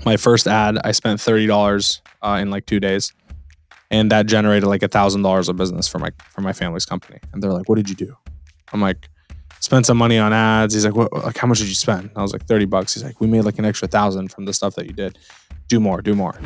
My first ad, I spent $30 in like 2 days, and that generated like $1,000 of business for my family's company. And they're like, "What did you do?" I'm like, "Spent some money on ads." He's like, "What? Like, how much did you spend?" I was like, $30. He's like, "We made like an extra 1,000 from the stuff that you did. Do more, do more."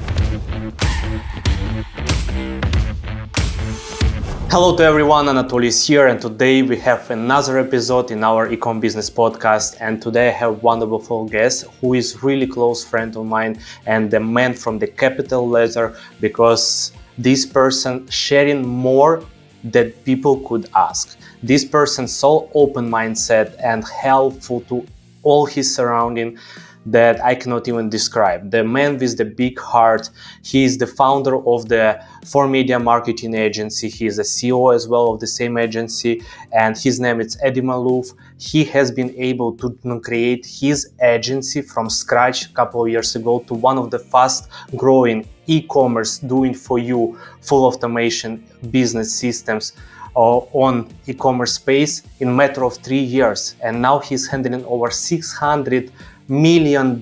Hello to everyone, Anatoliy is here, and today we have another episode in our Ecom Business Podcast. And today I have a wonderful guest who is really close friend of mine and the man from the capital letter, because this person sharing more that people could ask. This person so open mindset and helpful to all his surrounding that I cannot even describe. The man with the big heart. He is the founder of the 4Media marketing agency. He is a CEO as well of the same agency, and his name is Eddie Maalouf. He has been able to create his agency from scratch a couple of years ago to one of the fast growing e-commerce doing for you full automation business systems on e-commerce space in a matter of 3 years. And now he's handling over $600 million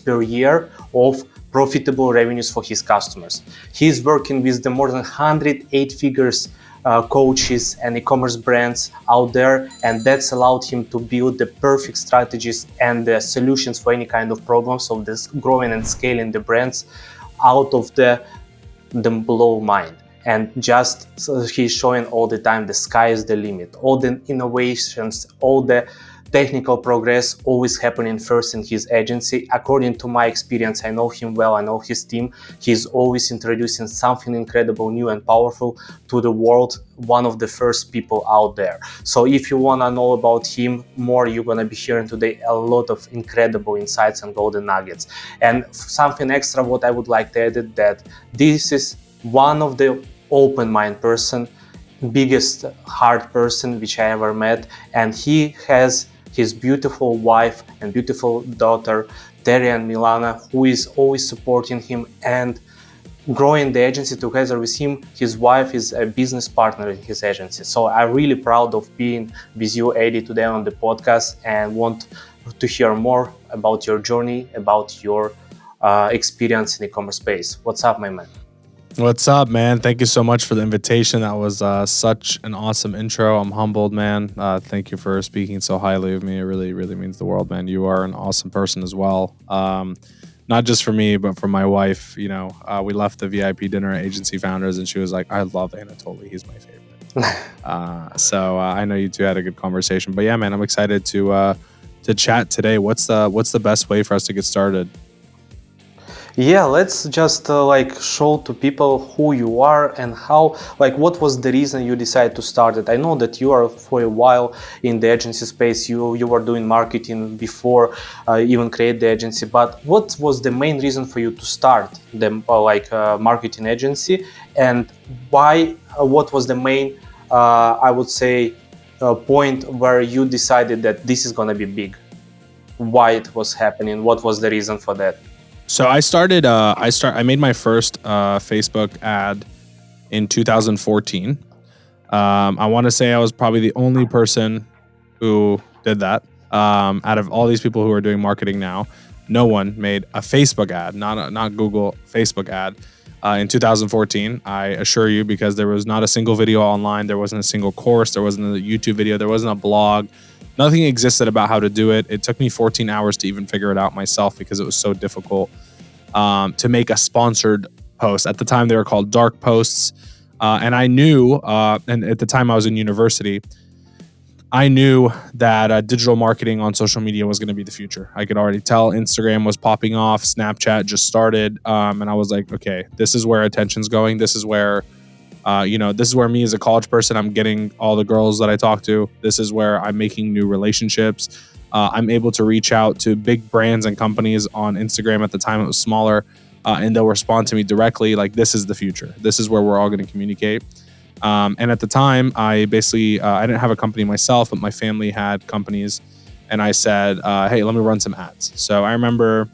per year of profitable revenues for his customers. He's working with the more than 108 figures coaches and e-commerce brands out there, and that's allowed him to build the perfect strategies and the solutions for any kind of problems of this growing and scaling the brands out of the below mind. And just so he's showing all the time the sky is the limit. All the innovations, all the technical progress always happening first in his agency. According to my experience, I know him well, I know his team. He's always introducing something incredible, new and powerful to the world. One of the first people out there. So if you want to know about him more, you're going to be hearing today a lot of incredible insights and golden nuggets. And something extra what I would like to add that this is one of the open mind person, biggest heart person which I ever met, and he has his beautiful wife and beautiful daughter Terry and Milana, who is always supporting him and growing the agency together with him. His wife is a business partner in his agency. So I'm really proud of being with you, Eddie, today on the podcast, and want to hear more about your journey, about your experience in the e-commerce space. What's up, my man? What's up, man? Thank you so much for the invitation. That was such an awesome intro. I'm humbled, man. Thank you for speaking so highly of me. It really, really means the world, man. You are an awesome person as well. Not just for me, but for my wife. You know, we left the VIP dinner at Agency Founders, and she was like, "I love Anatoliy. He's my favorite." So I know you two had a good conversation. But yeah, man, I'm excited to chat today. What's the best way for us to get started? Yeah, let's just show to people who you are and how, what was the reason you decided to start it. I know that you are for a while in the agency space. You were doing marketing before even create the agency. But what was the main reason for you to start the marketing agency, and why? What was the main, I would say, point where you decided that this is gonna be big? Why it was happening? What was the reason for that? So I made my first Facebook ad in 2014. I want to say I was probably the only person who did that. Out of all these people who are doing marketing now, no one made a Facebook ad, not Google, Facebook ad in 2014. I assure you, because there was not a single video online, there wasn't a single course, there wasn't a YouTube video, there wasn't a blog. Nothing existed about how to do it. It took me 14 hours to even figure it out myself because it was so difficult to make a sponsored post. At the time, they were called dark posts. And I knew, and at the time I was in university, I knew that digital marketing on social media was going to be the future. I could already tell Instagram was popping off. Snapchat just started. And I was like, okay, this is where attention's going. This is where this is where me as a college person, I'm getting all the girls that I talk to. This is where I'm making new relationships. I'm able to reach out to big brands and companies on Instagram. At the time, it was smaller, and they'll respond to me directly. Like, this is the future. This is where we're all going to communicate. And at the time, I basically, I didn't have a company myself, but my family had companies. And I said, hey, let me run some ads. So I remember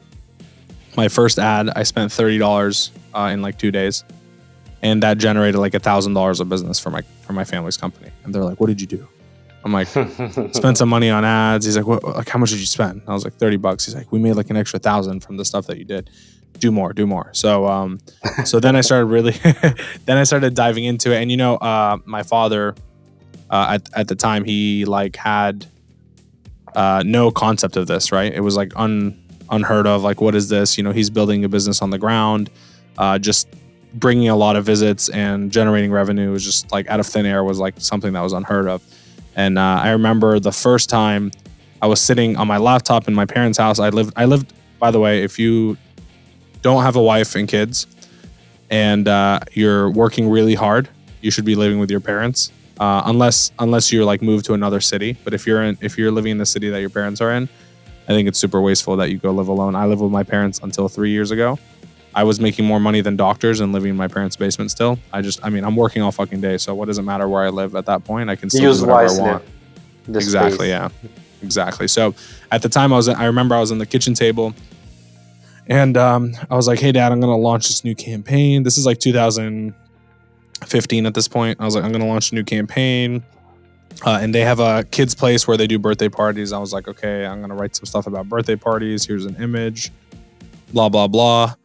my first ad, I spent $30 in like 2 days. And that generated like $1,000 of business for my family's company. And they're like, "What did you do?" I'm like, "Spent some money on ads." He's like, "What? Like, how much did you spend?" I was like, $30. He's like, "We made like an extra 1,000 from the stuff that you did. do more. So so then I started then I started diving into it. And my father at the time, he like had no concept of this, right? It was like unheard of. Like, what is this? He's building a business on the ground, just bringing a lot of visits and generating revenue was just like out of thin air, was like something that was unheard of. And I remember the first time I was sitting on my laptop in my parents' house. I lived, by the way, if you don't have a wife and kids and you're working really hard, you should be living with your parents. Unless you're like moved to another city. But if you're living in the city that your parents are in, I think it's super wasteful that you go live alone. I lived with my parents until 3 years ago. I was making more money than doctors and living in my parents' basement still. I'm working all fucking day. So what does it matter where I live at that point? I can still do whatever I want. Exactly. Space. Yeah, exactly. So at the time I remember I was on the kitchen table and I was like, hey dad, I'm going to launch this new campaign. This is like 2015 at this point. I was like, I'm going to launch a new campaign. And they have a kids place where they do birthday parties. I was like, okay, I'm going to write some stuff about birthday parties. Here's an image, blah, blah, blah.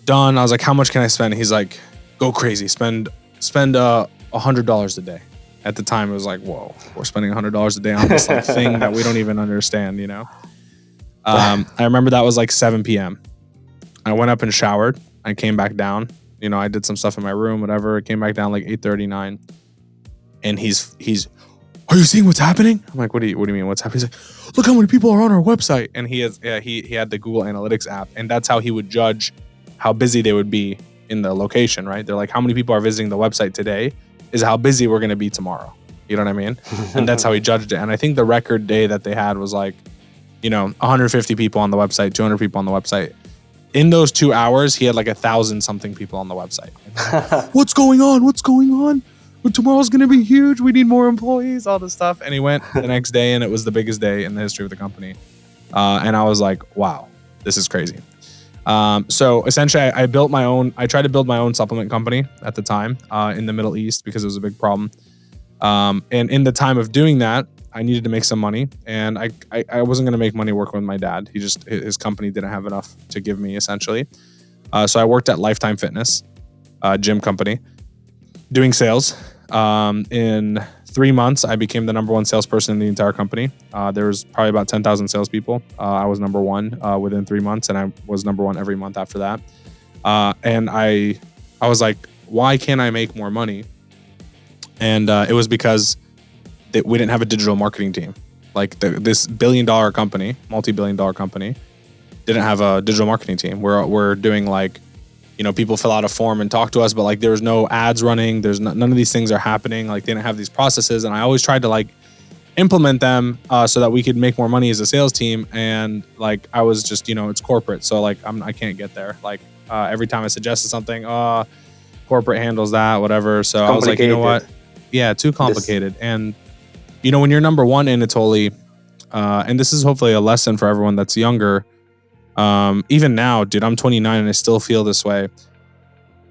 Done. I was like, how much can I spend? He's like, go crazy. Spend $100 a day. At the time, it was like, whoa, we're spending $100 a day on this like thing that we don't even understand, I remember that was like 7 p.m. I went up and showered. I came back down. I did some stuff in my room, whatever. I came back down like 8:39. And he's, are you seeing what's happening? I'm like, what do you mean? What's happening? He's like, look how many people are on our website. And he had the Google Analytics app. And that's how he would judge how busy they would be in the location, right? They're like, how many people are visiting the website today is how busy we're going to be tomorrow. You know what I mean? And that's how he judged it. And I think the record day that they had was like, 150 people on the website, 200 people on the website. In those 2 hours, he had like 1,000 something people on the website. What's going on? But tomorrow's going to be huge. We need more employees, all this stuff. And he went the next day and it was the biggest day in the history of the company. And I was like, wow, this is crazy. So essentially I tried to build my own supplement company at the time, in the Middle East because it was a big problem. And in the time of doing that, I needed to make some money and I wasn't going to make money working with my dad. His company didn't have enough to give me essentially. So I worked at Lifetime Fitness, gym company, doing sales. In 3 months, I became the number one salesperson in the entire company. There was probably about 10,000 salespeople. I was number one within 3 months, and I was number one every month after that. And I was like, why can't I make more money? And it was because we didn't have a digital marketing team. Like this billion-dollar company, multi-billion-dollar company, didn't have a digital marketing team. We're doing like, people fill out a form and talk to us, but like there was no ads running. None of these things are happening. Like they didn't have these processes. And I always tried to like implement them so that we could make more money as a sales team. And like, I was just, it's corporate. So like, I can't get there. Like every time I suggested something, corporate handles that, whatever. So I was like, you know what? Yeah, too complicated. And, when you're number one, Anatoliy, and this is hopefully a lesson for everyone that's younger. Even now, dude, I'm 29 and I still feel this way.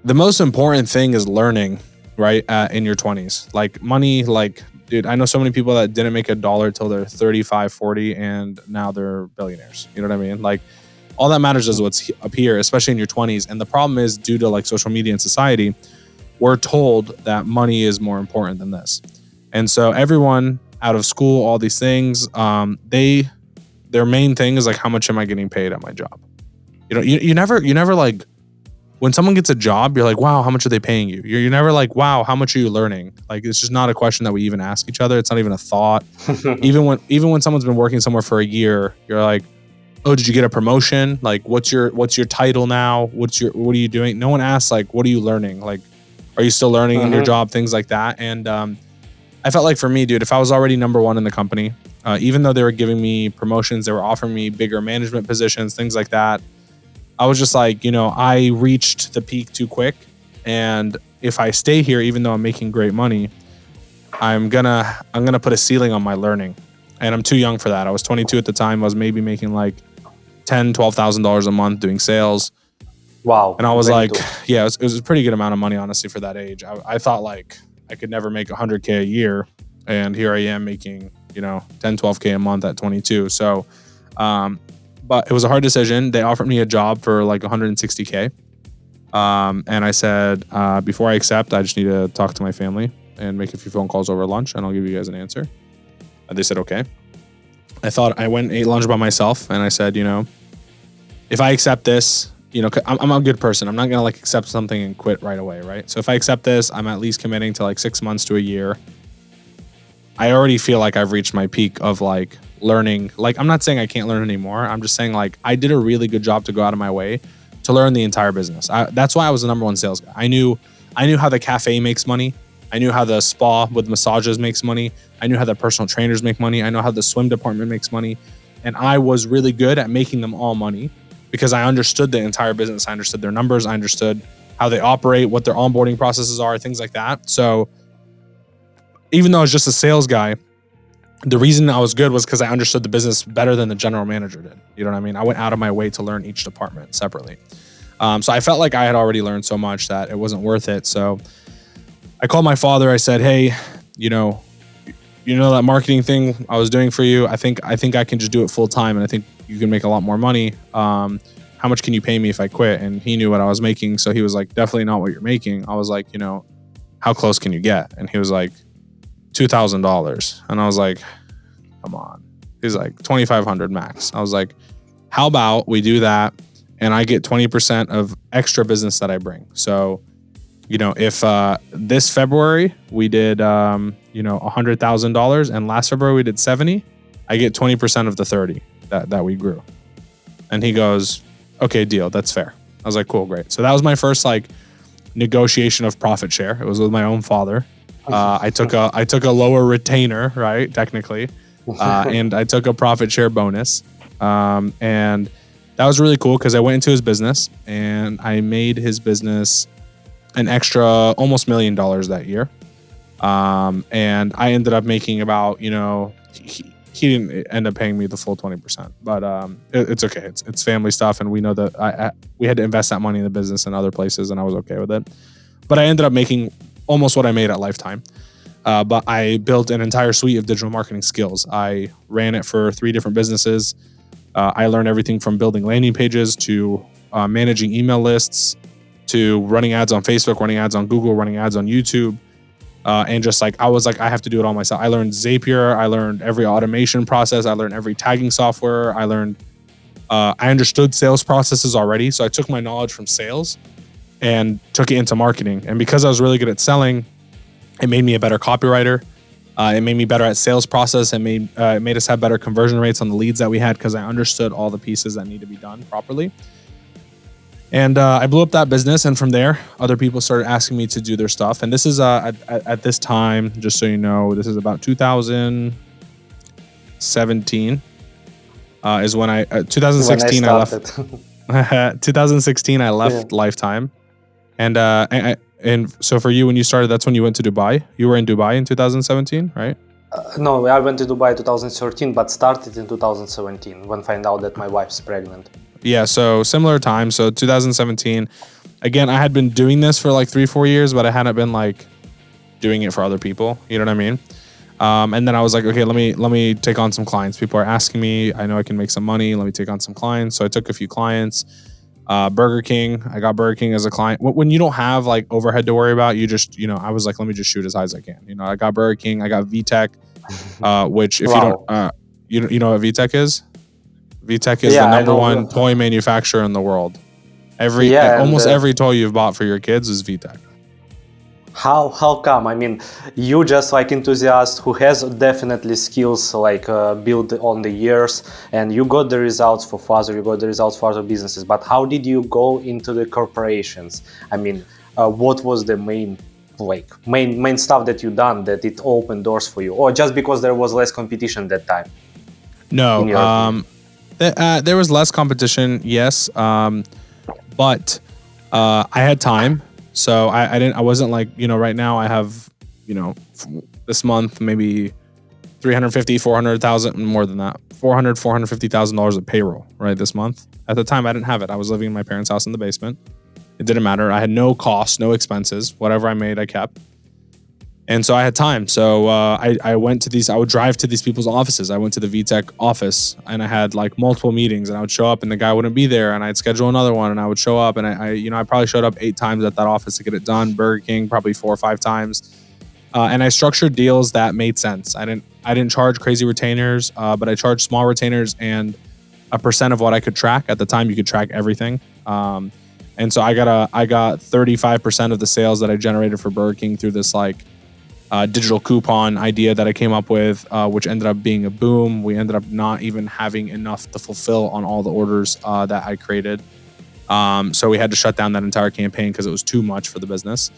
The most important thing is learning, right? In your 20s, like money, like, dude, I know so many people that didn't make $1 till they're 35, 40, and now they're billionaires. You know what I mean? Like all that matters is what's up here, especially in your 20s. And the problem is due to like social media and society, we're told that money is more important than this. And so everyone out of school, all these things, their main thing is like, how much am I getting paid at my job? You never like, when someone gets a job, you're like, wow, how much are they paying you? You're never like, wow, how much are you learning? Like, it's just not a question that we even ask each other. It's not even a thought. Even when someone's been working somewhere for a year, you're like, oh, did you get a promotion? Like, what's your title now? What are you doing? No one asks like, what are you learning? Like, are you still learning in your job? Things like that. And I felt like for me, dude, if I was already number one in the company, even though they were giving me promotions, they were offering me bigger management positions, things like that. I was just like, I reached the peak too quick. And if I stay here, even though I'm making great money, I'm gonna put a ceiling on my learning. And I'm too young for that. I was 22 at the time. I was maybe making like $10,000, $12,000 a month doing sales. Wow. And I was like, yeah, it was a pretty good amount of money, honestly, for that age. I thought like I could never make $100K a year. And here I am making, 10, 12K a month at 22. So but it was a hard decision. They offered me a job for like 160K. And I said, before I accept, I just need to talk to my family and make a few phone calls over lunch, and I'll give you guys an answer. They said, okay. I went and ate lunch by myself, and I said, if I accept this, I'm a good person. I'm not going to like accept something and quit right away, right? So if I accept this, I'm at least committing to like 6 months to a year. I already feel like I've reached my peak of like learning. Like, I'm not saying I can't learn anymore. I'm just saying like I did a really good job to go out of my way to learn the entire business. That's why I was the number one sales guy. I knew how the cafe makes money. I knew how the spa with massages makes money. I knew how the personal trainers make money. I know how the swim department makes money. And I was really good at making them all money because I understood the entire business. I understood their numbers. I understood how they operate, what their onboarding processes are, things like that. So even though I was just a sales guy, the reason I was good was because I understood the business better than the general manager did. You know what I mean? I went out of my way to learn each department separately. So I felt like I had already learned so much that it wasn't worth it. So I called my father. I said, hey, that marketing thing I was doing for you, I think I can just do it full time, and I think you can make a lot more money. How much can you pay me if I quit? And he knew what I was making. So he was like, definitely not what you're making. I was like, how close can you get? And he was like, $2,000. And I was like, come on. He's like, $2,500 max. I was like, how about we do that and I get 20% of extra business that I bring? So, if this February we did, $100,000 and last February we did 70, I get 20% of the 30 that we grew. And he goes, okay, deal. That's fair. I was like, cool, great. So that was my first like negotiation of profit share. It was with my own father. I took a lower retainer, right? Technically. And I took a profit share bonus. And that was really cool because I went into his business and I made his business an extra almost $1 million that year. And I ended up making about, he didn't end up paying me the full 20%, but it's okay. It's family stuff. And we know that we had to invest that money in the business and other places, and I was okay with it. But I ended up making almost what I made at Lifetime. But I built an entire suite of digital marketing skills. I ran it for 3 different businesses. I learned everything from building landing pages to managing email lists to running ads on Facebook, running ads on Google, running ads on YouTube. And just like, I was like, I have to do it all myself. I learned Zapier. I learned every automation process. I learned every tagging software. I understood sales processes already. So I took my knowledge from sales and took it into marketing. And because I was really good at selling, it made me a better copywriter. It made me better at sales process. It made us have better conversion rates on the leads that we had because I understood all the pieces that need to be done properly. And I blew up that business. And from there, other people started asking me to do their stuff. And this is at this time, just so you know, this is about 2017 is when 2016 I left. 2016 I left Lifetime. And so for you, when you started, that's when you went to Dubai. You were in Dubai in 2017, right? No, I went to Dubai 2013, but started in 2017 when I found out that my wife's pregnant. Yeah, so similar time. So 2017, again, I had been doing this for like 3-4 years, but I hadn't been like doing it for other people. You know what I mean? And then I was like, okay, let me take on some clients. People are asking me, I know I can make some money. Let me take on some clients. So I took a few clients. Burger King, I got Burger King as a client. When you don't have like overhead to worry about, you just, I was like, let me just shoot as high as I can. I got Burger King, I got VTech, which if you don't, you know what VTech is? VTech is the number one toy manufacturer in the world. Almost every toy you've bought for your kids is VTech. How come? I mean, you just like enthusiast who has definitely skills like built on the years, and you got the results for Father, you got the results for other businesses. But how did you go into the corporations? I mean, what was the main stuff that you done that it opened doors for you, or just because there was less competition that time? No, there was less competition, yes, but I had time. So I wasn't like, right now I have, this month, maybe 350, 400,000, more than that, $450,000 of payroll, right? This month. At the time I didn't have it. I was living in my parents' house in the basement. It didn't matter. I had no costs, no expenses. Whatever I made, I kept. And so I had time. So I went to these, I would drive to these people's offices. I went to the VTech office and I had like multiple meetings, and I would show up and the guy wouldn't be there, and I'd schedule another one, and I would show up, and I probably showed up 8 times at that office to get it done. Burger King probably 4 or 5 times. And I structured deals that made sense. I didn't charge crazy retainers, but I charged small retainers and a percent of what I could track. At the time, you could track everything. And so I got 35% of the sales that I generated for Burger King through this like digital coupon idea that I came up with, which ended up being a boom. We ended up not even having enough to fulfill on all the orders that I created. So we had to shut down that entire campaign because it was too much for the business.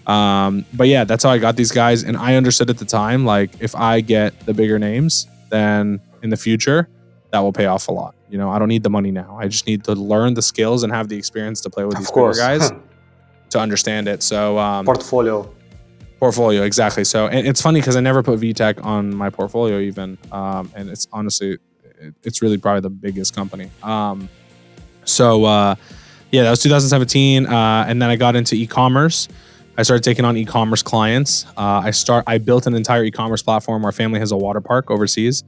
But yeah, that's how I got these guys. And I understood at the time, like if I get the bigger names, then in the future, that will pay off a lot. You know, I don't need the money now. I just need to learn the skills and have the experience to play with these bigger guys to understand it. So Portfolio, exactly. So, and it's funny because I never put VTech on my portfolio even. And it's honestly, it's really probably the biggest company. Yeah, that was 2017. And then I got into e-commerce. I started taking on e-commerce clients. I built an entire e-commerce platform. Our family has a water park overseas.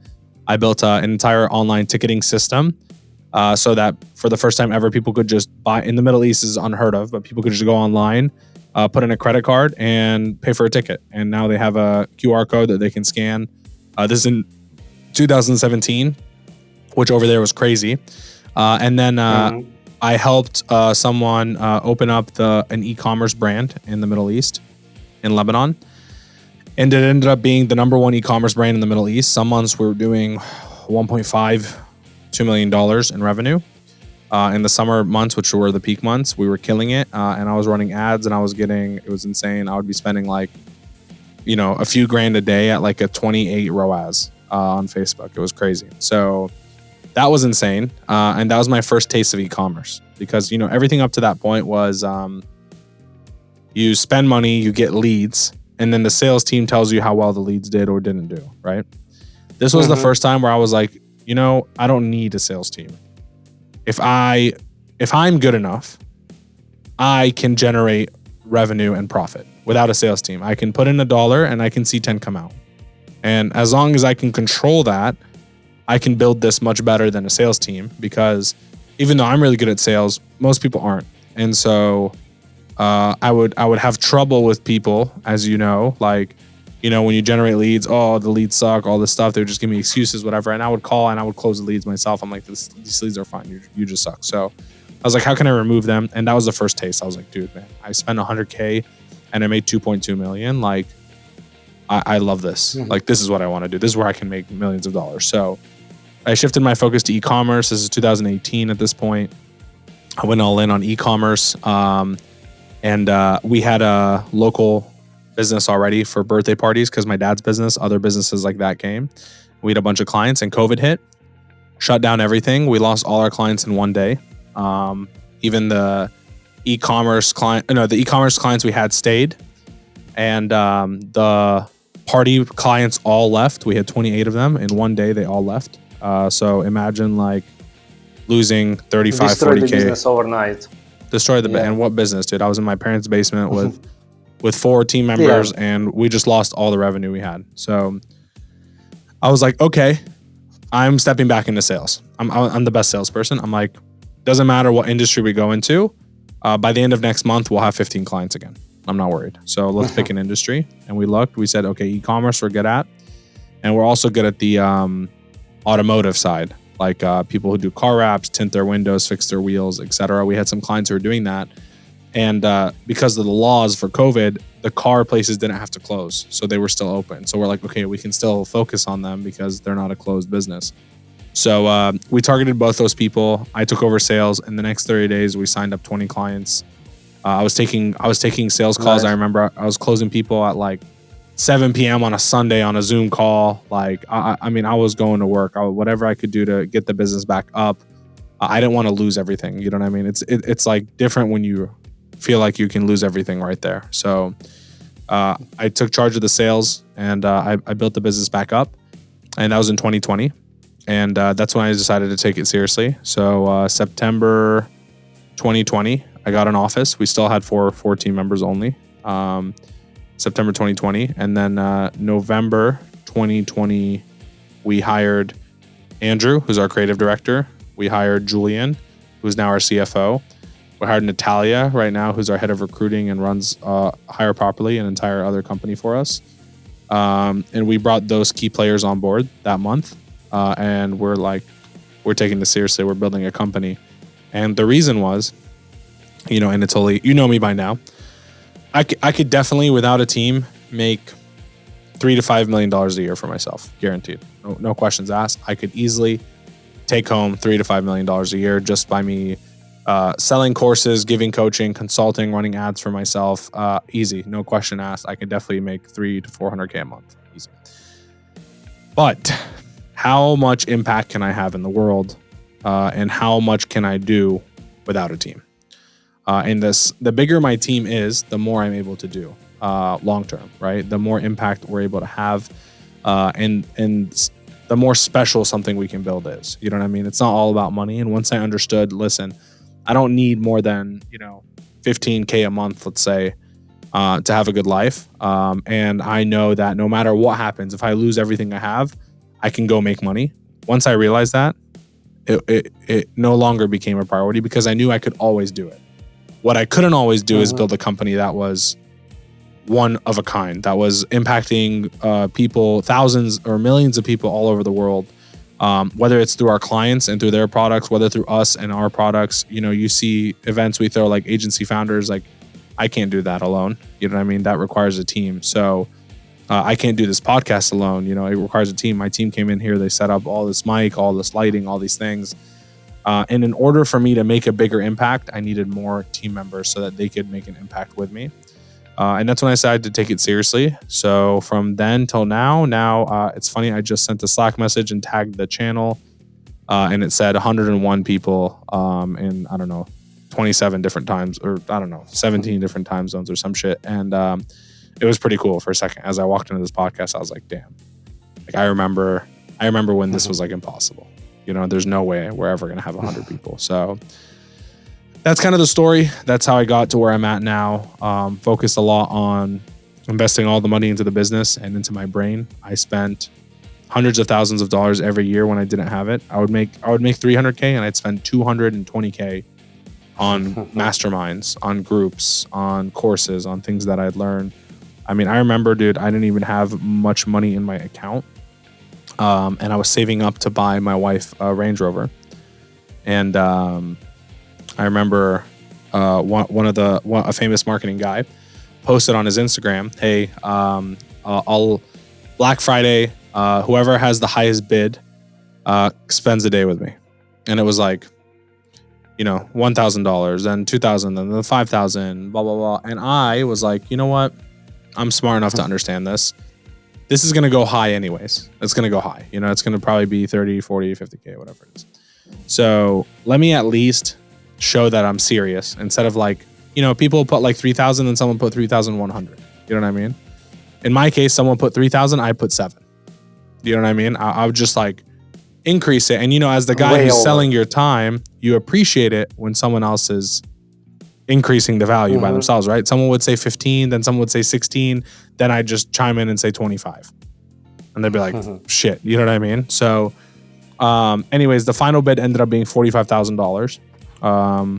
I built an entire online ticketing system so that for the first time ever, people could just buy. In the Middle East, this is unheard of, but people could just go online, put in a credit card, and pay for a ticket. And now they have a QR code that they can scan. This is in 2017, which over there was crazy. And then I helped someone open up an e-commerce brand in the Middle East, in Lebanon. And it ended up being the number one e-commerce brand in the Middle East. Some months we were doing $1.5-2 million in revenue. In the summer months, which were the peak months, we were killing it. And I was running ads, and it was insane. I would be spending like, a few grand a day at like a 28 ROAS on Facebook. It was crazy. So that was insane. And that was my first taste of e-commerce because, everything up to that point was you spend money, you get leads, and then the sales team tells you how well the leads did or didn't do, right? This was the first time where I was like, I don't need a sales team. If I'm good enough, I can generate revenue and profit without a sales team. I can put in $1 and I can see 10 come out. And as long as I can control that, I can build this much better than a sales team, because even though I'm really good at sales, most people aren't. And so I would have trouble with people, as you know, like, when you generate leads, the leads suck, all this stuff, they would just give me excuses, whatever. And I would call and I would close the leads myself. I'm like, these leads are fine. You just suck. So I was like, how can I remove them? And that was the first taste. I was like, dude, man, I spent $100K and I made 2.2 million. Like, I love this. Like, this is what I want to do. This is where I can make millions of dollars. So I shifted my focus to e-commerce. This is 2018 at this point. I went all in on e-commerce. And we had a local business already for birthday parties because my dad's business, other businesses like that came. We had a bunch of clients and COVID hit, shut down everything. We lost all our clients in one day. Even the e-commerce clients we had stayed, and the party clients all left. We had 28 of them in one day. They all left. So imagine like losing 35, destroyed 40K. The business overnight. Destroyed and what business, dude? I was in my parents' basement with 4 team members, and we just lost all the revenue we had. So I was like, okay, I'm stepping back into sales. I'm the best salesperson. I'm like, doesn't matter what industry we go into. By the end of next month, we'll have 15 clients again. I'm not worried. So let's pick an industry. And we looked. We said, okay, e-commerce we're good at, and we're also good at the automotive side. Like people who do car wraps, tint their windows, fix their wheels, etc. We had some clients who were doing that. And because of the laws for COVID, the car places didn't have to close. So they were still open. So we're like, okay, we can still focus on them because they're not a closed business. So we targeted both those people. I took over sales. In the next 30 days, we signed up 20 clients. I was taking sales calls. Nice. I remember I was closing people at like 7 p.m. on a Sunday on a Zoom call. Like, I mean, I was going to work. Whatever I could do to get the business back up. I didn't want to lose everything. You know what I mean? It's like different when you feel like you can lose everything right there. So I took charge of the sales, and I built the business back up. And that was in 2020. And that's when I decided to take it seriously. So September 2020, I got an office. We still had four team members only. September 2020. And then November 2020, we hired Andrew, who's our creative director. We hired Julian, who's now our CFO. We hired Natalia right now, who's our head of recruiting and runs Hire Properly, an entire other company for us. And we brought those key players on board that month. And we're taking this seriously. We're building a company. And the reason was, Anatoliy, you know me by now. I could definitely, without a team, make $3 to $5 million a year for myself, guaranteed. No questions asked. I could easily take home $3 to $5 million a year just by me selling courses, giving coaching, consulting, running ads for myself. Easy, no question asked. I could definitely make $300 to $400K a month, easy. But how much impact can I have in the world, and how much can I do without a team? And the bigger my team is, the more I'm able to do long term, right? The more impact we're able to have, and the more special something we can build is. You know what I mean? It's not all about money. And once I understood, listen, I don't need more than $15K a month, let's say, to have a good life. And I know that no matter what happens, if I lose everything I have, I can go make money. Once I realized that, it no longer became a priority because I knew I could always do it. What I couldn't always do is build a company that was one of a kind, that was impacting people, thousands or millions of people all over the world, whether it's through our clients and through their products, whether through us and our products. You see events we throw like agency founders, like I can't do that alone. You know what I mean? That requires a team. So I can't do this podcast alone. It requires a team. My team came in here, they set up all this mic, all this lighting, all these things. And in order for me to make a bigger impact, I needed more team members so that they could make an impact with me. And that's when I decided to take it seriously. So from then till now, it's funny, I just sent a Slack message and tagged the channel, and it said 101 people in, 27 different times, or 17 different time zones or some shit. And it was pretty cool for a second. As I walked into this podcast, I was like, damn. I remember when this was like impossible. There's no way we're ever going to have 100 people. So that's kind of the story. That's how I got to where I'm at now. Focused a lot on investing all the money into the business and into my brain. I spent hundreds of thousands of dollars every year when I didn't have it. I would make 300K and I'd spend 220K on masterminds, on groups, on courses, on things that I'd learned. I remember, dude, I didn't even have much money in my account. And I was saving up to buy my wife a Range Rover. And I remember a famous marketing guy posted on his Instagram, hey, I'll Black Friday, whoever has the highest bid spends a day with me. And it was like, $1,000, then $2,000, then $5,000, blah, blah, blah. And I was like, you know what? I'm smart enough to understand this. This is going to go high anyways. It's going to go high. It's going to probably be 30, 40, 50K, whatever it is. So let me at least show that I'm serious instead of people put like 3,000 and someone put 3,100. You know what I mean? In my case, someone put 3,000, I put 7. You know what I mean? I would just increase it. And as the guy who's selling your time, you appreciate it when someone else is increasing the value by themselves, right? Someone would say 15, then someone would say 16, then I just chime in and say 25. And they'd be like, shit, you know what I mean? So anyways, the final bid ended up being $45,000.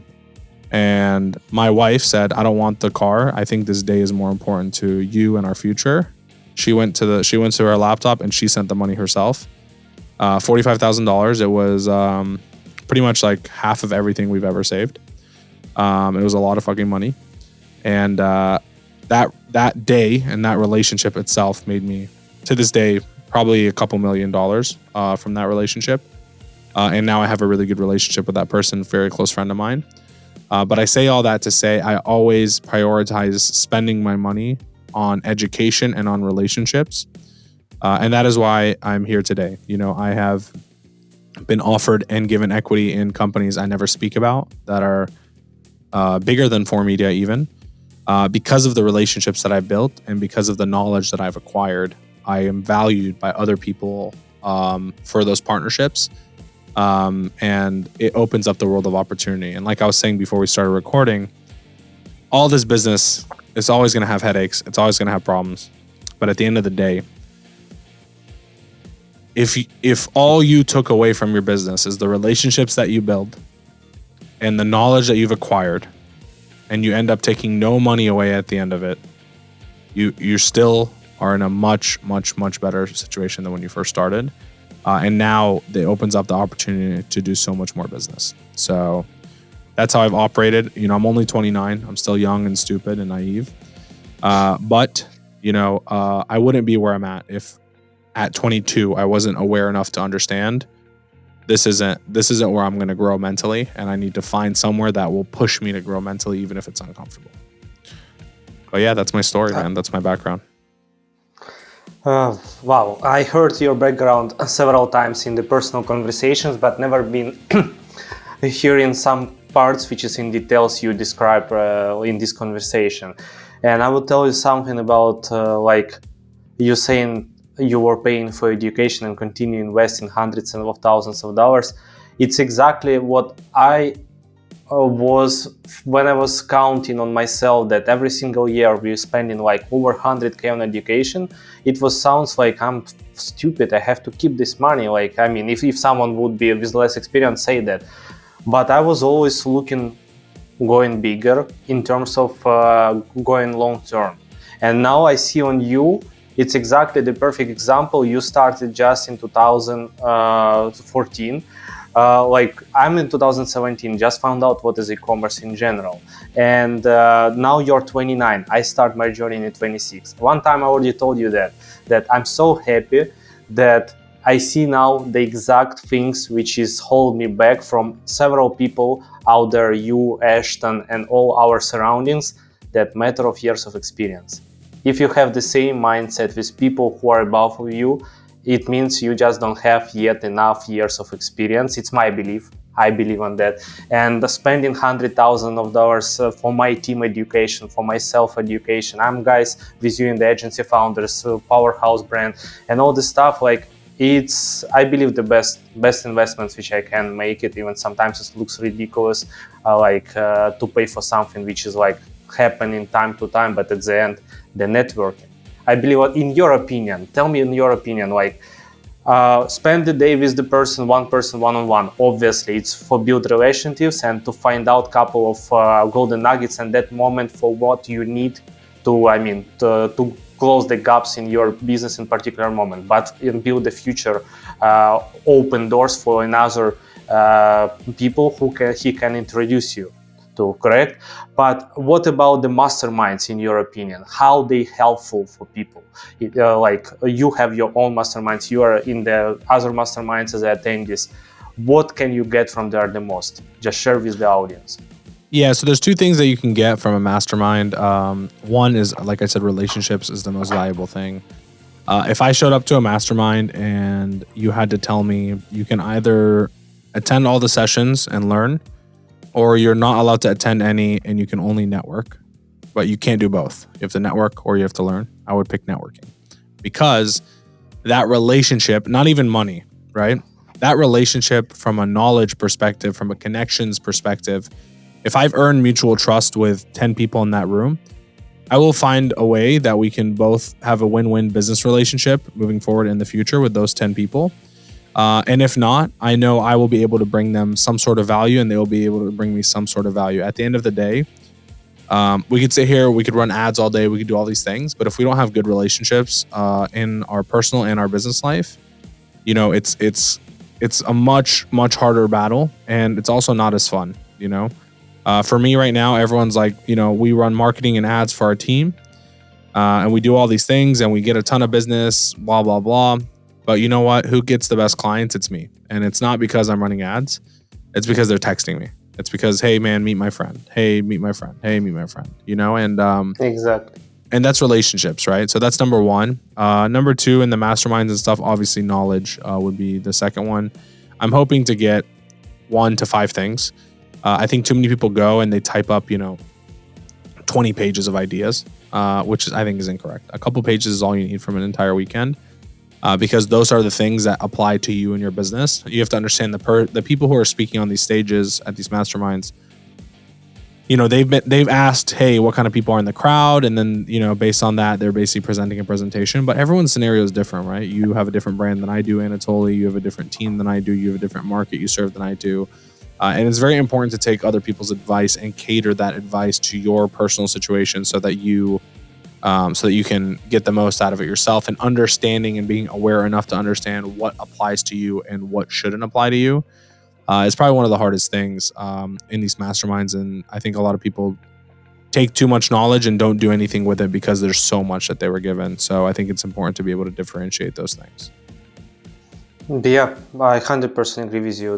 And my wife said, I don't want the car. I think this day is more important to you and our future. She went to her laptop and she sent the money herself. $45,000. It was pretty much like half of everything we've ever saved. It was a lot of fucking money. And that day and that relationship itself made me, to this day, probably a couple $1 million from that relationship. And now I have a really good relationship with that person, very close friend of mine. But I say all that to say I always prioritize spending my money on education and on relationships. And that is why I'm here today. I have been offered and given equity in companies I never speak about that are bigger than 4Media even. Because of the relationships that I've built and because of the knowledge that I've acquired, I am valued by other people for those partnerships. And it opens up the world of opportunity. And like I was saying before we started recording, all this business It's always going to have headaches. It's always going to have problems. But at the end of the day, if all you took away from your business is the relationships that you build and the knowledge that you've acquired, and you end up taking no money away at the end of it, you still are in a much, much, much better situation than when you first started. And now it opens up the opportunity to do so much more business. So that's how I've operated. I'm only 29. I'm still young and stupid and naive. But I wouldn't be where I'm at if at 22 I wasn't aware enough to understand this isn't where I'm going to grow mentally, and I need to find somewhere that will push me to grow mentally, even if it's uncomfortable. But yeah, that's my story, man. That's my background. Wow, I heard your background several times in the personal conversations, but never been hearing some parts which is in details you describe in this conversation. And I will tell you something about like you saying you were paying for education and continue investing hundreds of thousands of dollars. It's exactly what I was when I was counting on myself that every single year we're spending like over 100K on education. It sounds like I'm stupid. I have to keep this money. Like, I mean, if someone would be with less experience, say that. But I was always going bigger in terms of going long term. And now I see on you, it's exactly the perfect example. You started just in 2014. Like I'm in 2017, just found out what is e-commerce in general. And now you're 29. I start my journey in 26. One time I already told you that I'm so happy that I see now the exact things which is holding me back from several people out there, you, Ashton, and all our surroundings, that matter of years of experience. If you have the same mindset with people who are above you, it means you just don't have yet enough years of experience. It's my belief. I believe on that. And spending $100,000 for my team education, for my self-education. I'm guys with you in the agency founders, powerhouse brand, and all this stuff. Like it's, I believe, the best investments which I can make it. Even sometimes it looks ridiculous, to pay for something which is like happening time to time, but at the end, the networking. I believe, in your opinion, tell me in your opinion, spend the day with the person, one-on-one. Obviously, it's for build relationships and to find out couple of golden nuggets and that moment for what you need to close the gaps in your business in particular moment, but build the future, open doors for another people he can introduce you to, correct? But what about the masterminds in your opinion? How they helpful for people? You have your own masterminds, you are in the other masterminds as attendees. What can you get from there the most? Just share with the audience. Yeah, so there's two things that you can get from a mastermind. One is, like I said, relationships is the most valuable thing. If I showed up to a mastermind and you had to tell me you can either attend all the sessions and learn, or you're not allowed to attend any and you can only network, but you can't do both. You have to network or you have to learn. I would pick networking because that relationship, not even money, right? That relationship from a knowledge perspective, from a connections perspective, if I've earned mutual trust with 10 people in that room, I will find a way that we can both have a win-win business relationship moving forward in the future with those 10 people. And if not, I know I will be able to bring them some sort of value and they will be able to bring me some sort of value. At the end of the day, we could sit here, we could run ads all day, we could do all these things, but if we don't have good relationships in our personal and our business life, it's a much, much harder battle, and it's also not as fun, For me right now, everyone's like, we run marketing and ads for our team, and we do all these things and we get a ton of business, blah, blah, blah. But you know what? Who gets the best clients? It's me. And it's not because I'm running ads. It's because they're texting me. It's because, hey, man, meet my friend. Hey, meet my friend. Hey, meet my friend. And exactly. And that's relationships, right? So that's number one. Number two, in the masterminds and stuff, obviously knowledge would be the second one. I'm hoping to get 1 to 5 things. I think too many people go and they type up, 20 pages of ideas, which I think is incorrect. A couple pages is all you need from an entire weekend. Because those are the things that apply to you and your business. You have to understand the people who are speaking on these stages at these masterminds, they've asked, hey, what kind of people are in the crowd, and then based on that, they're basically presenting a presentation. But everyone's scenario is different, right? You have a different brand than I do, Anatoliy. You have a different team than I do. You have a different market you serve than I do, and it's very important to take other people's advice and cater that advice to your personal situation, so that you can get the most out of it yourself, and understanding and being aware enough to understand what applies to you and what shouldn't apply to you. It's probably one of the hardest things in these masterminds, and I think a lot of people take too much knowledge and don't do anything with it because there's so much that they were given. So I think it's important to be able to differentiate those things. Yeah, I 100% agree with you.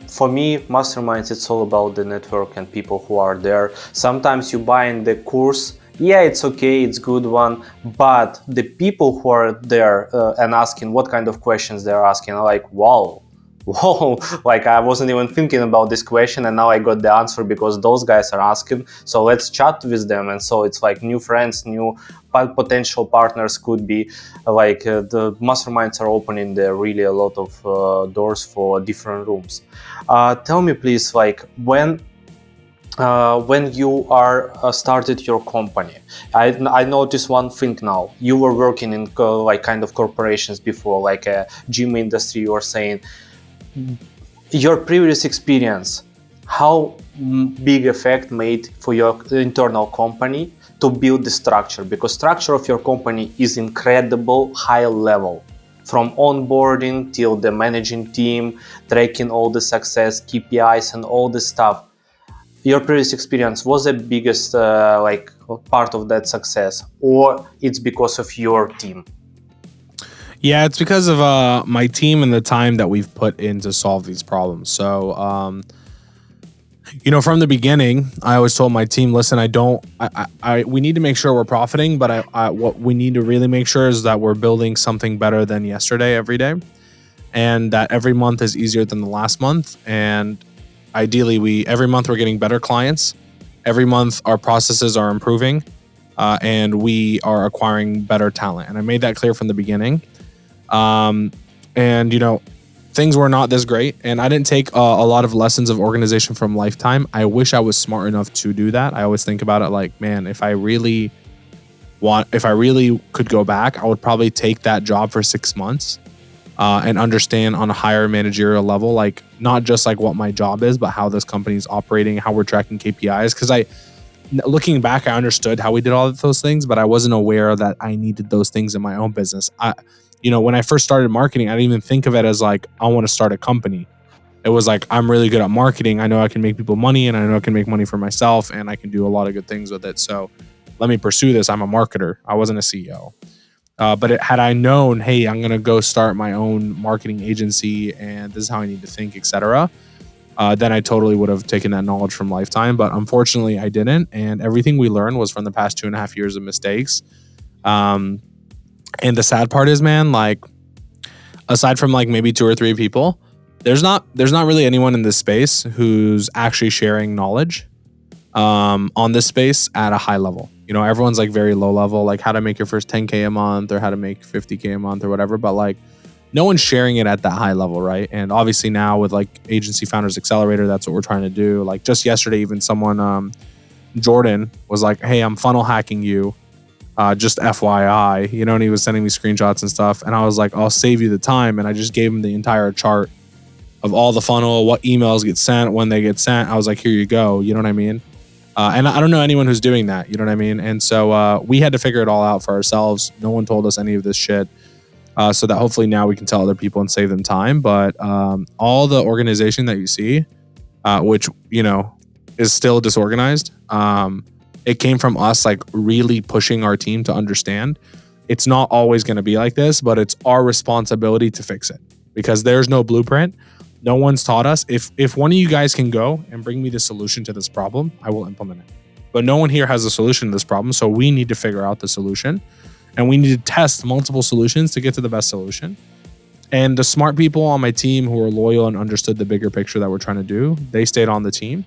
For me, masterminds, it's all about the network and people who are there. Sometimes you buy in the course. Yeah, it's okay, it's good one, but the people who are there and asking what kind of questions they're asking are like, wow, like I wasn't even thinking about this question, and now I got the answer because those guys are asking. So let's chat with them. And so it's like new friends, new potential partners could be the masterminds are opening there really a lot of doors for different rooms. Tell me please, when you are started your company, I noticed one thing now. You were working in kind of corporations before, like a gym industry. You were saying your previous experience, how big effect made for your internal company to build the structure, because structure of your company is incredible high level, from onboarding till the managing team, tracking all the success, KPIs and all this stuff. Your previous experience was the biggest part of that success, or it's because of your team? Yeah, it's because of my team and the time that we've put in to solve these problems. So, from the beginning, I always told my team, listen, we need to make sure we're profiting, but what we need to really make sure is that we're building something better than yesterday every day, and that every month is easier than the last month. And ideally, every month we're getting better clients. Every month our processes are improving, and we are acquiring better talent. And I made that clear from the beginning. Things were not this great, and I didn't take a lot of lessons of organization from Lifetime. I wish I was smart enough to do that. I always think about it like, man, if I really could go back, I would probably take that job for 6 months, and understand on a higher managerial level, like not just like what my job is, but how this company is operating, how we're tracking KPIs. Because looking back, I understood how we did all of those things, but I wasn't aware that I needed those things in my own business. When I first started marketing, I didn't even think of it as like, I want to start a company. It was like, I'm really good at marketing. I know I can make people money, and I know I can make money for myself, and I can do a lot of good things with it. So let me pursue this. I'm a marketer. I wasn't a CEO. But had I known, hey, I'm going to go start my own marketing agency, and this is how I need to think, etc., then I totally would have taken that knowledge from Lifetime. But unfortunately, I didn't. And everything we learned was from the past 2.5 years of mistakes. And the sad part is, man, like, aside from like maybe 2 or 3 people, there's not really anyone in this space who's actually sharing knowledge on this space at a high level. Everyone's like very low level, like how to make your first 10K a month or how to make 50K a month or whatever. But like, no one's sharing it at that high level, right? And obviously now with like Agency Founders Accelerator, that's what we're trying to do. Like just yesterday, even someone, Jordan, was like, hey, I'm funnel hacking you. Just FYI, and he was sending me screenshots and stuff. And I was like, I'll save you the time. And I just gave him the entire chart of all the funnel, what emails get sent, when they get sent. I was like, here you go. You know what I mean? And I don't know anyone who's doing that. You know what I mean? And so we had to figure it all out for ourselves. No one told us any of this shit. So that hopefully now we can tell other people and save them time. But all the organization that you see, which, is still disorganized, it came from us like really pushing our team to understand it's not always going to be like this, but it's our responsibility to fix it, because there's no blueprint. No one's taught us. If one of you guys can go and bring me the solution to this problem, I will implement it. But no one here has a solution to this problem. So we need to figure out the solution, and we need to test multiple solutions to get to the best solution. And the smart people on my team who are loyal and understood the bigger picture that we're trying to do, they stayed on the team.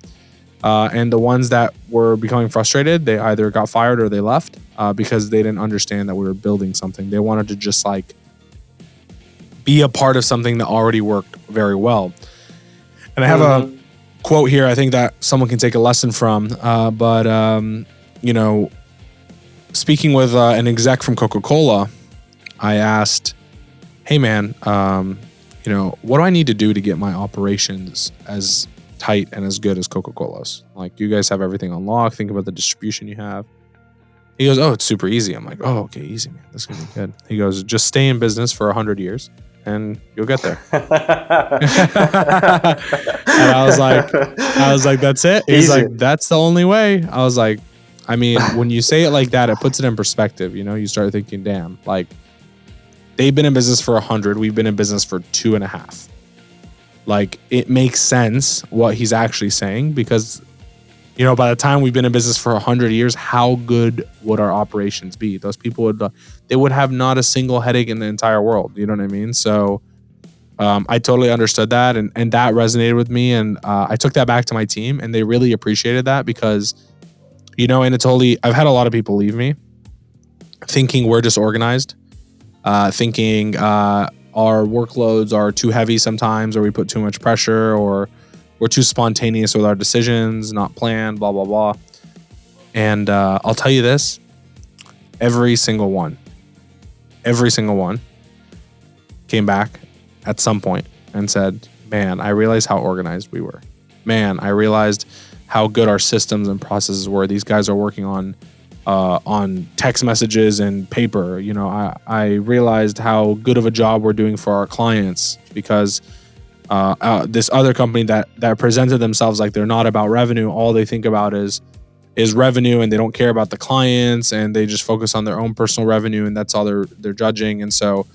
And the ones that were becoming frustrated, they either got fired or they left because they didn't understand that we were building something. They wanted to just like be a part of something that already worked very well. And I have quote here I think that someone can take a lesson from. Speaking with an exec from Coca-Cola, I asked, hey man, what do I need to do to get my operations as tight and as good as Coca-Cola's? Like, you guys have everything on lock. Think about the distribution you have. He goes, oh, it's super easy. I'm like, oh, okay, easy, man. That's going to be good. He goes, just stay in business for 100 years and you'll get there. And I was like, that's it? He's Easy. like, that's the only way. I was like, I mean, when you say it like that, it puts it in perspective. You start thinking, damn, like, they've been in business for 100. We've been in business for 2.5. Like, it makes sense what he's actually saying, because, by the time we've been in business for 100 years, how good would our operations be? Those people would have not a single headache in the entire world. You know what I mean? So I totally understood that, and that resonated with me. And I took that back to my team, and they really appreciated that, because, Anatoliy, I've had a lot of people leave me thinking we're disorganized, thinking our workloads are too heavy sometimes, or we put too much pressure, or we're too spontaneous with our decisions, not planned, blah, blah, blah. And I'll tell you this, every single one came back at some point and said, man, I realized how organized we were. Man, I realized how good our systems and processes were. These guys are working on text messages and paper. I realized how good of a job we're doing for our clients, because this other company that presented themselves like they're not about revenue, all they think about is revenue, and they don't care about the clients, and they just focus on their own personal revenue, and that's all they're judging. And so,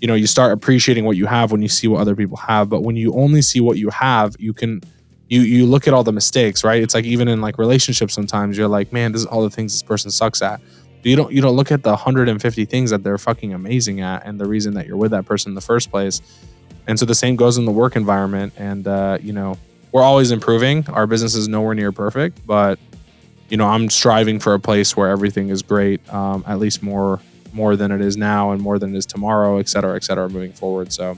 you start appreciating what you have when you see what other people have. But when you only see what you have, you look at all the mistakes, right? It's like, even in like relationships, sometimes you're like, man, this is all the things this person sucks at. But you don't look at the 150 things that they're fucking amazing at, and the reason that you're with that person in the first place. And so the same goes in the work environment. And we're always improving. Our business is nowhere near perfect, but I'm striving for a place where everything is great, at least more than it is now, and more than it is tomorrow, et cetera, moving forward. So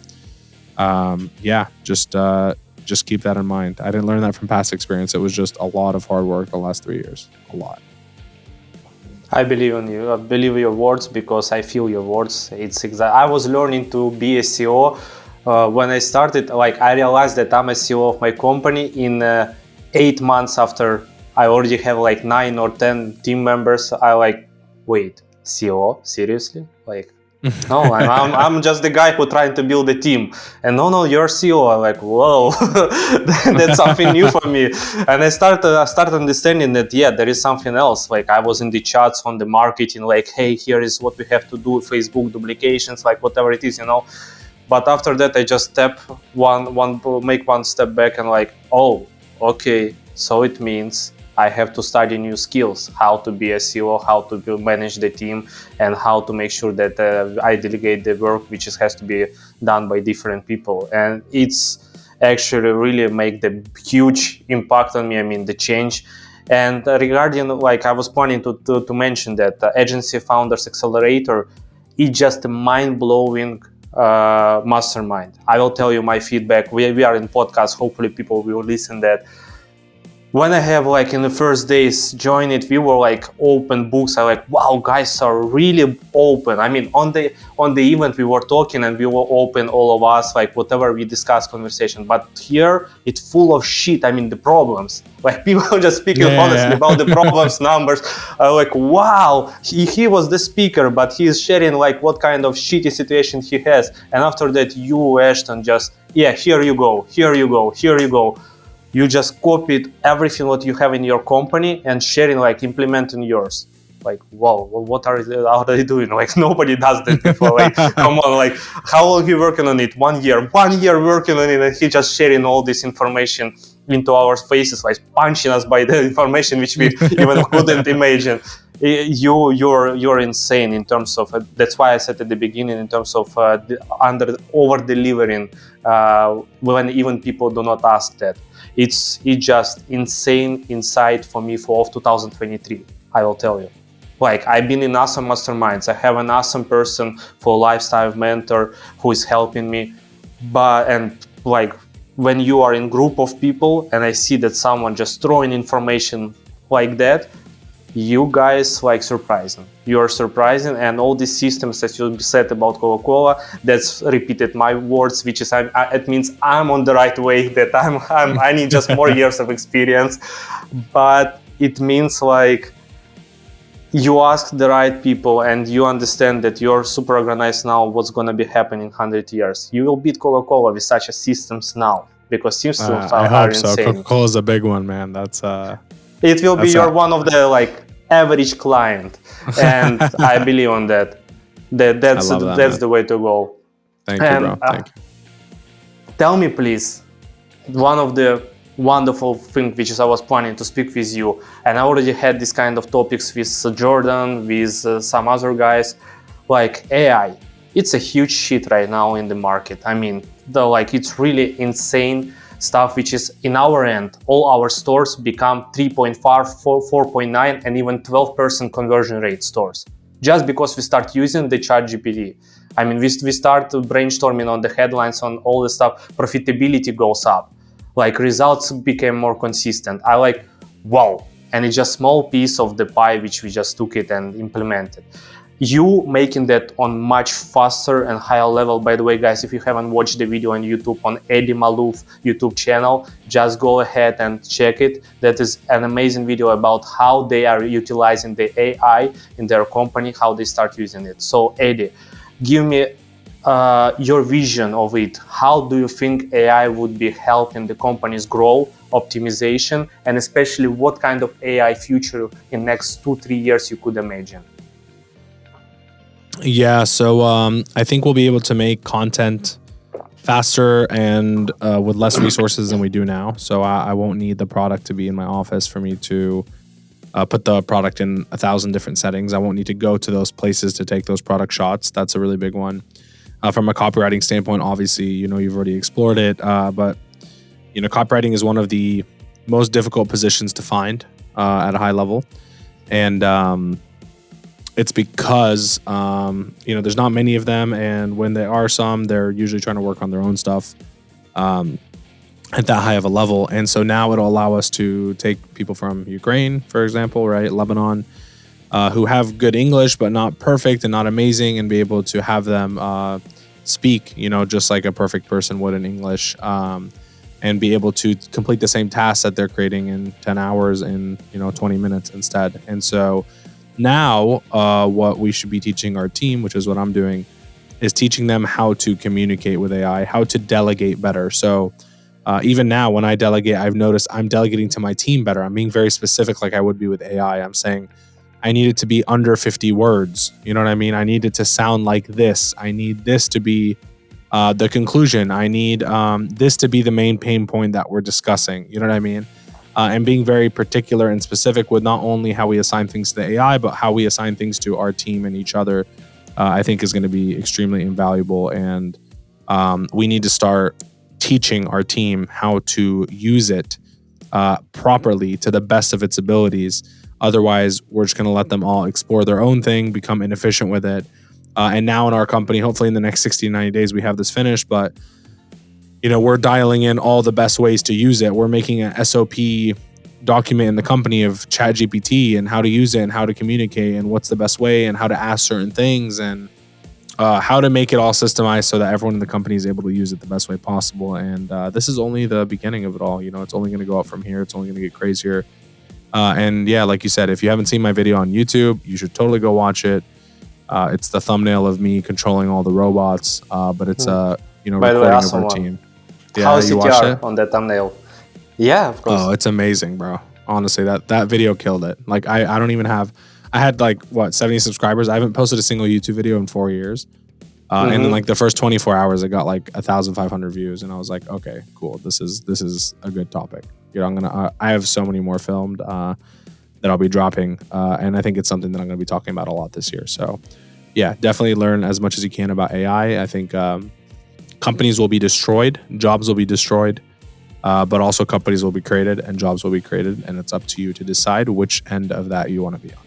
just keep that in mind. I didn't learn that from past experience. It was just a lot of hard work the last 3 years. A lot. I believe in you. I believe your words, because I feel your words. I was learning to be a CEO. When I started, I realized that I'm a CEO of my company in 8 months after I already have 9 or 10 team members. Wait, CEO? Seriously? No, I'm just the guy who trying to build a team. And no, you're CEO. I'm like, whoa, that's something new for me. And I started understanding that, there is something else. I was in the chats on the marketing, hey, here is what we have to do, Facebook duplications, whatever it is, But after that, I just make one step back and oh, okay, so it means I have to study new skills, how to be a CEO, how to manage the team, and how to make sure that I delegate the work which has to be done by different people. And it's actually really make the huge impact on me, the change. And regarding, I was planning to mention that the Agency Founders Accelerator is just a mind-blowing mastermind. I will tell you my feedback. We are in podcast. Hopefully people will listen that. When I have in the first days join it, we were open books. I wow, guys are really open. On the event we were talking and we were open, all of us, whatever we discussed conversation. But here it's full of shit. The problems. People just speaking honestly about the problems, numbers. Wow, he was the speaker, but he is sharing what kind of shitty situation he has. And after that, you, Ashton, just here you go. You just copied everything what you have in your company and sharing, implementing yours. Wow, what are they doing? Nobody does that before. Come on, how long you working on it? 1 year. 1 year working on it, and he just sharing all this information into our faces, punching us by the information which we even couldn't imagine. You're insane in terms of. That's why I said at the beginning in terms of over delivering when even people do not ask that. It's just insane insight for me for 2023. I will tell you. I've been in awesome masterminds. I have an awesome person for lifestyle mentor who is helping me, when you are in group of people and I see that someone just throwing information like that, you guys like surprising. You're surprising, and all these systems that you said about Coca-Cola, that's repeated my words, which is it means I'm on the right way. That I need just more years of experience, but it means like you ask the right people and you understand that you're super organized now. What's gonna be happening in 100 years? You will beat Coca-Cola with such a systems now, because systems I are hope so. insane. Coca-Cola is a big one, man. That's It will be your one of the like average client, and I believe on that. That's the way to go. Thank you, bro. Thank you. Tell me, please, one of the wonderful things which is I was planning to speak with you, and I already had this kind of topics with Jordan, with some other guys, like AI. It's a huge shit right now in the market. I mean, it's really insane stuff, which is in our end, all our stores become 3.5, 4.9 and even 12% conversion rate stores, just because we start using the ChatGPT. I mean, we start brainstorming on the headlines, on all the stuff, profitability goes up, like results became more consistent. I like, wow. And it's just small piece of the pie which we just took it and implemented. You making that on much faster and higher level. By the way, guys, if you haven't watched the video on YouTube on Eddie Maalouf YouTube channel, just go ahead and check it. That is an amazing video about how they are utilizing the AI in their company, how they start using it. So Eddie, give me your vision of it. How do you think AI would be helping the companies grow, optimization, and especially what kind of AI future in next 2-3 years you could imagine? Yeah, so I think we'll be able to make content faster and with less resources than we do now. So I won't need the product to be in my office for me to put the product in 1,000 different settings. I won't need to go to those places to take those product shots. That's a really big one. From a copywriting standpoint, obviously, you've already explored it, but copywriting is one of the most difficult positions to find at a high level, and it's because there's not many of them, and when there are some, they're usually trying to work on their own stuff at that high of a level. And so now it'll allow us to take people from Ukraine, for example, right, Lebanon, who have good English but not perfect and not amazing, and be able to have them speak, just like a perfect person would in English, and be able to complete the same tasks that they're creating in 10 hours in 20 minutes instead. And so now, what we should be teaching our team, which is what I'm doing, is teaching them how to communicate with AI, how to delegate better. So even now, when I delegate, I've noticed I'm delegating to my team better. I'm being very specific like I would be with AI. I'm saying, I need it to be under 50 words. You know what I mean? I need it to sound like this. I need this to be the conclusion. I need this to be the main pain point that we're discussing. You know what I mean? And being very particular and specific with not only how we assign things to the AI, but how we assign things to our team and each other, I think is going to be extremely invaluable. And we need to start teaching our team how to use it properly to the best of its abilities. Otherwise, we're just going to let them all explore their own thing, become inefficient with it. And now in our company, hopefully in the next 60 to 90 days, we have this finished, but we're dialing in all the best ways to use it. We're making an SOP document in the company of ChatGPT and how to use it and how to communicate and what's the best way and how to ask certain things and how to make it all systemized so that everyone in the company is able to use it the best way possible. And this is only the beginning of it all. It's only going to go up from here. It's only going to get crazier. And yeah, like you said, if you haven't seen my video on YouTube, you should totally go watch it. It's the thumbnail of me controlling all the robots, but it's recording of our team. Yeah, how is CTR on that thumbnail? Yeah, of course. Oh, it's amazing, bro. Honestly, that video killed it. Like I don't even have, I had 70 subscribers. I haven't posted a single YouTube video in 4 years. And in the first 24 hours, it got 1,500 views. And I was like, okay, cool. This is a good topic. I have so many more filmed that I'll be dropping. And I think it's something that I'm going to be talking about a lot this year. So yeah, definitely learn as much as you can about AI. I think, companies will be destroyed, jobs will be destroyed, but also companies will be created and jobs will be created. And it's up to you to decide which end of that you want to be on.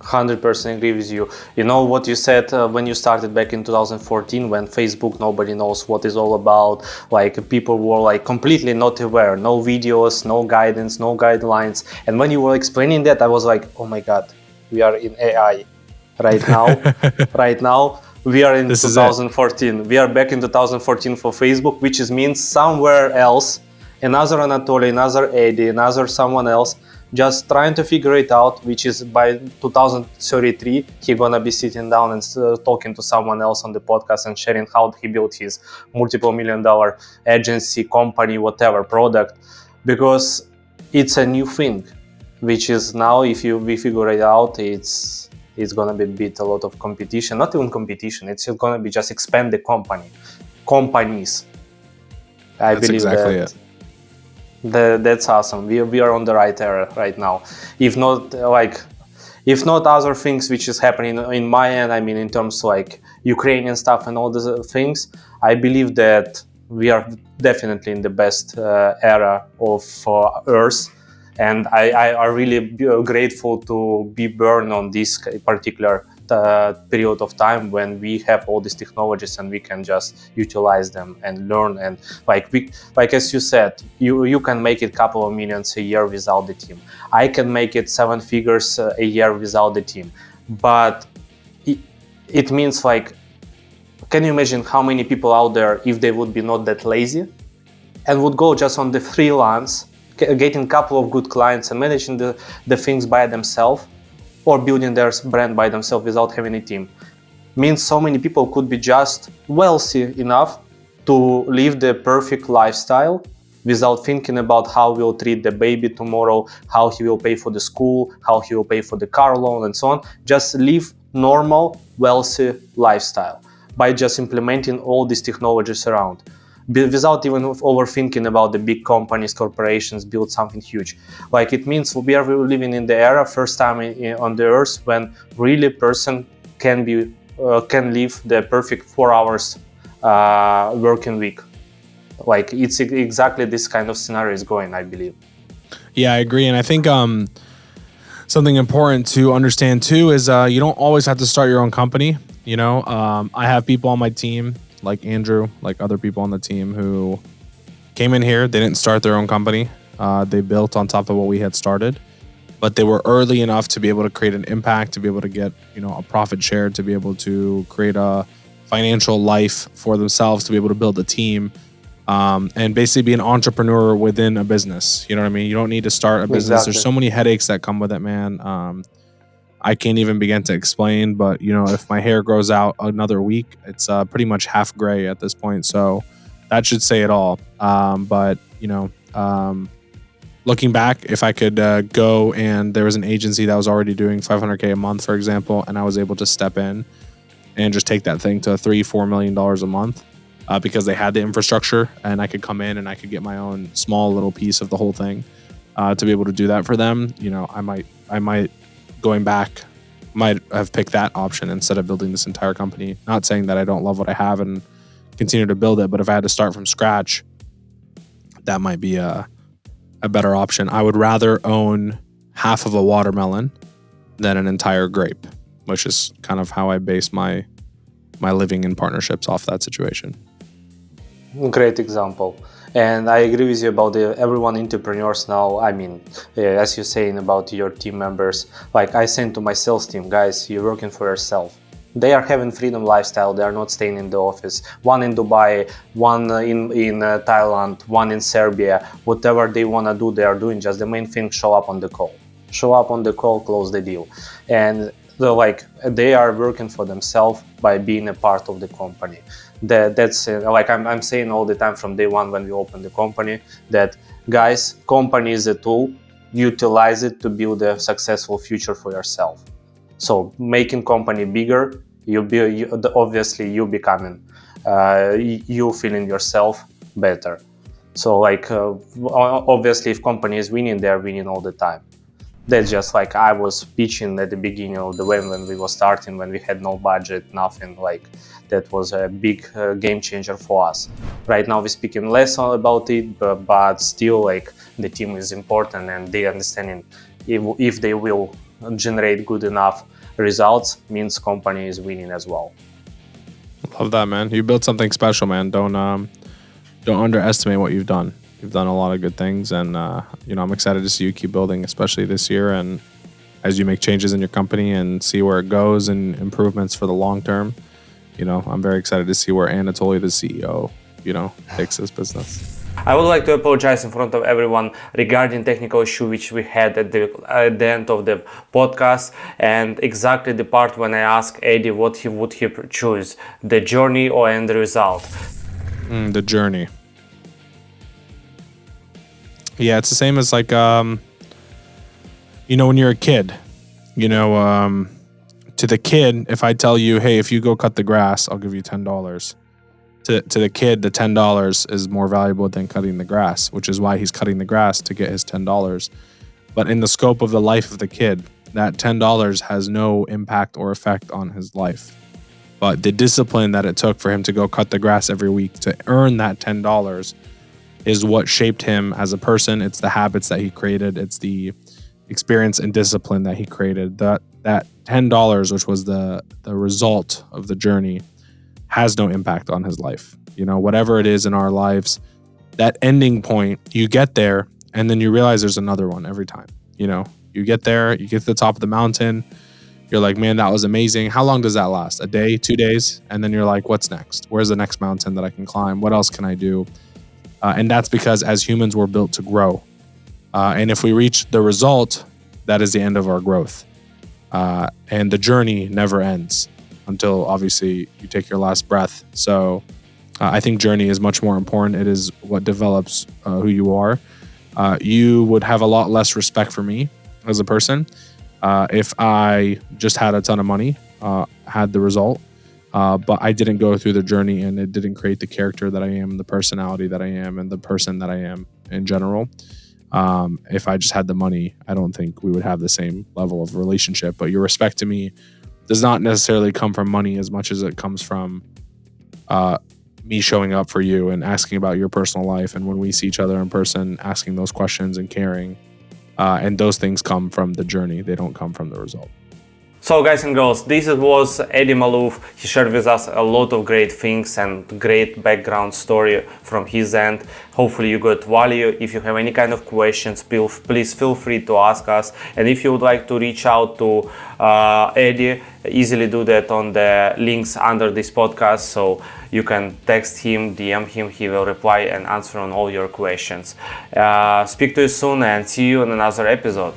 100% agree with you. You know what you said when you started back in 2014, when Facebook, nobody knows what it's all about. Like people were like completely not aware, no videos, no guidance, no guidelines. And when you were explaining that, I was like, oh my God, we are in AI right now. Right now, we are in 2014. We are back in 2014 for Facebook, which means somewhere else, another Anatoliy, another Eddie, another someone else, just trying to figure it out, which is by 2033, he gonna be sitting down and talking to someone else on the podcast and sharing how he built his multiple $1 million agency, company, whatever, product, because it's a new thing, which is now, if we figure it out, it's gonna be beat a lot of competition, not even competition, it's gonna be just expand the companies. That's believe exactly that. That's awesome. We are on the right era right now. If not other things which is happening in my end, I mean in terms of like Ukrainian stuff and all these things, I believe that we are definitely in the best era of Earth, and I really grateful to be born on this particular period of time when we have all these technologies and we can just utilize them and learn. And like as you said, you can make it a couple of millions a year without the team. I can make it 7 figures a year without the team. But it means like, can you imagine how many people out there, if they would be not that lazy and would go just on the freelance, getting a couple of good clients and managing the things by themselves, or building their brand by themselves without having a team? Means so many people could be just wealthy enough to live the perfect lifestyle without thinking about how we'll treat the baby tomorrow, how he will pay for the school, how he will pay for the car loan and so on. Just live normal, wealthy lifestyle by just implementing all these technologies around, without even overthinking about the big companies, corporations, build something huge. Like it means we are living in the era, first time on the earth, when really person can live the perfect 4 hours working week. Like it's exactly this kind of scenario is going, I believe. Yeah, I agree. And I think something important to understand too is you don't always have to start your own company. You know, I have people on my team like Andrew, like other people on the team who came in here. They didn't start their own company. They built on top of what we had started, but they were early enough to be able to create an impact, to be able to get, a profit share, to be able to create a financial life for themselves, to be able to build a team, and basically be an entrepreneur within a business. You know what I mean? You don't need to start a business. Exactly. There's so many headaches that come with it, man. I can't even begin to explain, but if my hair grows out another week, it's pretty much half gray at this point. So that should say it all. But looking back, if I could go and there was an agency that was already doing $500K a month, for example, and I was able to step in and just take that thing to $3-4 million a month because they had the infrastructure, and I could come in and I could get my own small little piece of the whole thing to be able to do that for them. I might going back, might have picked that option instead of building this entire company. Not saying that I don't love what I have and continue to build it, but if I had to start from scratch, that might be a better option. I would rather own half of a watermelon than an entire grape, which is kind of how I base my living in partnerships off that situation. Great example. And I agree with you about everyone entrepreneurs now. I mean, as you're saying about your team members, like I say to my sales team, guys, you're working for yourself. They are having freedom lifestyle. They are not staying in the office. One in Dubai, one in Thailand, one in Serbia. Whatever they want to do, they are doing. Just the main thing, show up on the call. Show up on the call, close the deal. And they are working for themselves by being a part of the company. That's like I'm saying all the time from day one when we open the company, that guys, company is a tool. Utilize it to build a successful future for yourself. So making company bigger, obviously you becoming, you feeling yourself better. So obviously if company is winning, they're winning all the time. That's just like I was pitching at the beginning of the way when we were starting, when we had no budget, nothing. Like that was a big game changer for us. Right now we're speaking less about it, but still like the team is important and they understanding if they will generate good enough results, means company is winning as well. Love that, man. You built something special, man. Don't underestimate what you've done. You've done a lot of good things, and I'm excited to see you keep building, especially this year, and as you make changes in your company and see where it goes and improvements for the long term. I'm very excited to see where Anatoliy, the CEO, takes his business. I would like to apologize in front of everyone regarding technical issue which we had at the end of the podcast, and exactly the part when I asked Eddie what would he choose, the journey or end result. The journey. Yeah, it's the same as like when you're a kid, to the kid, if I tell you, hey, if you go cut the grass, I'll give you $10. To the kid, the $10 is more valuable than cutting the grass, which is why he's cutting the grass to get his $10. But in the scope of the life of the kid, that $10 has no impact or effect on his life. But the discipline that it took for him to go cut the grass every week to earn that $10 is what shaped him as a person. It's the habits that he created. It's the experience and discipline that he created. That $10, which was the result of the journey, has no impact on his life. Whatever it is in our lives, that ending point, you get there and then you realize there's another one every time. You get there, you get to the top of the mountain, you're like, man, that was amazing. How long does that last? A day, 2 days? And then you're like, what's next? Where's the next mountain that I can climb? What else can I do? And that's because as humans, we're built to grow. And if we reach the result, that is the end of our growth. And the journey never ends until obviously you take your last breath. So I think journey is much more important. It is what develops who you are. You would have a lot less respect for me as a person if I just had a ton of money, had the result, but I didn't go through the journey and it didn't create the character that I am, the personality that I am, and the person that I am in general. If I just had the money, I don't think we would have the same level of relationship. But your respect to me does not necessarily come from money as much as it comes from me showing up for you and asking about your personal life. And when we see each other in person, asking those questions and caring. And those things come from the journey. They don't come from the result. So guys and girls, this was Eddie Maalouf. He shared with us a lot of great things and great background story from his end. Hopefully you got value. If you have any kind of questions, please feel free to ask us. And if you would like to reach out to Eddie, easily do that on the links under this podcast. So you can text him, DM him, he will reply and answer on all your questions. Speak to you soon and see you in another episode.